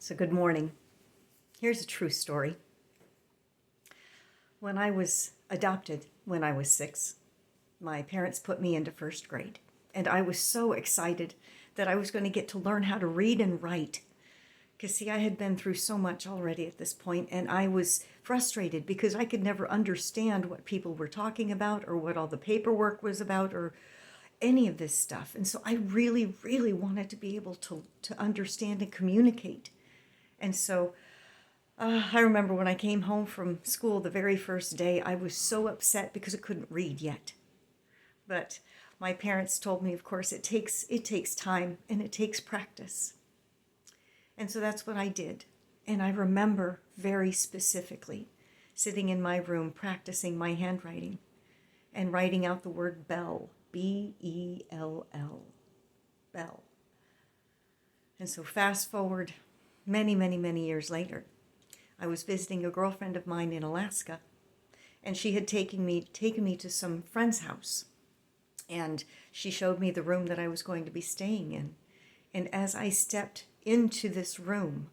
So good morning. Here's a true story. When I was adopted when I was 6, my parents put me into first grade. And I was so excited that I was going to get to learn how to read and write. Because, see, I had been through so much already at this point, and I was frustrated because I could never understand what people were talking about or what all the paperwork was about or any of this stuff. And so I really, really wanted to be able to understand and communicate. And so I remember when I came home from school the very first day, I was so upset because I couldn't read yet. But my parents told me, of course, it takes time and it takes practice. And so that's what I did. And I remember very specifically sitting in my room practicing my handwriting and writing out the word bell, B-E-L-L, bell. And so fast forward many, many, many years later, I was visiting a girlfriend of mine in Alaska, and she had taken me to some friend's house. And she showed me the room that I was going to be staying in. And as I stepped into this room,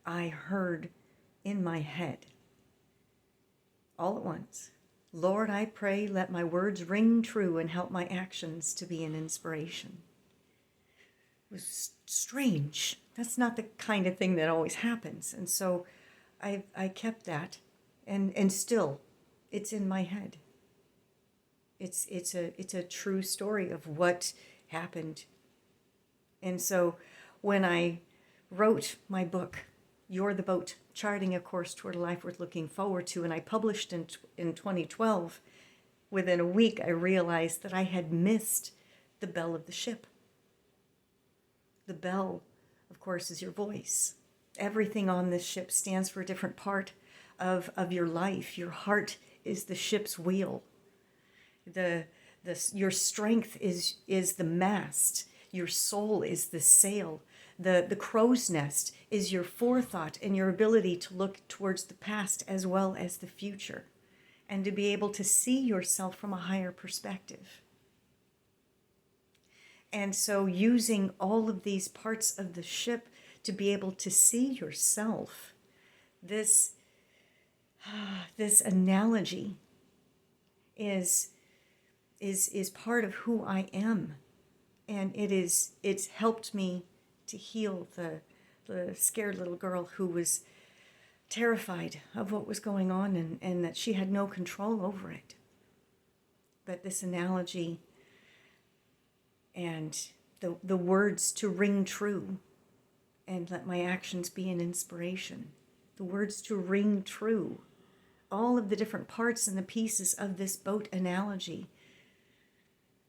I heard in my head, all at once, "Lord, I pray, let my words ring true and help my actions to be an inspiration." It was strange. That's not the kind of thing that always happens. And so I kept that, and still, it's in my head. It's a true story of what happened. And so when I wrote my book, You're the Boat, Charting a Course Toward a Life Worth Looking Forward to, and I published in 2012, within a week I realized that I had missed the bell of the ship. The bell, of course, is your voice. Everything on this ship stands for a different part of your life. Your heart is the ship's wheel. Your strength is the mast. Your soul is the sail. The crow's nest is your forethought and your ability to look towards the past as well as the future, and to be able to see yourself from a higher perspective. And so using all of these parts of the ship to be able to see yourself, this analogy is part of who I am. And it's helped me to heal the scared little girl who was terrified of what was going on and that she had no control over it. But this analogy and the words to ring true and let my actions be an inspiration. The words to ring true. All of the different parts and the pieces of this boat analogy.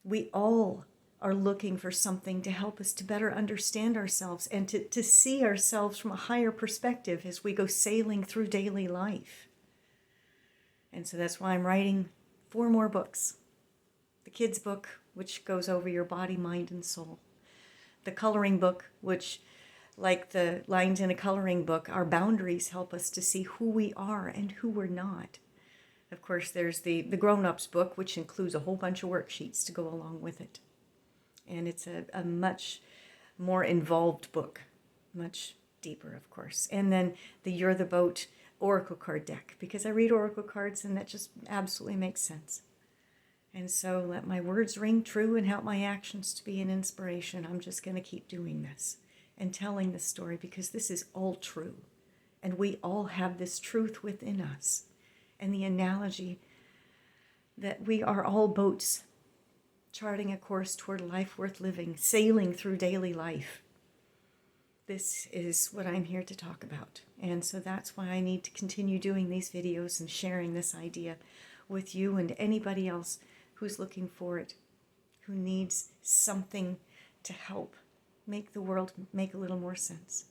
We all are looking for something to help us to better understand ourselves and to see ourselves from a higher perspective as we go sailing through daily life. And so that's why I'm writing 4 more books. The kids' book, which goes over your body, mind, and soul. The coloring book, which, like the lines in a coloring book, our boundaries help us to see who we are and who we're not. Of course, there's the grown-ups book, which includes a whole bunch of worksheets to go along with it. And it's a much more involved book, much deeper, of course. And then the You're the Boat Oracle card deck, because I read Oracle cards and that just absolutely makes sense. And so let my words ring true and help my actions to be an inspiration. I'm just going to keep doing this and telling this story because this is all true. And we all have this truth within us. And the analogy that we are all boats charting a course toward a life worth living, sailing through daily life. This is what I'm here to talk about. And so that's why I need to continue doing these videos and sharing this idea with you and anybody else who's looking for it, who needs something to help make the world make a little more sense.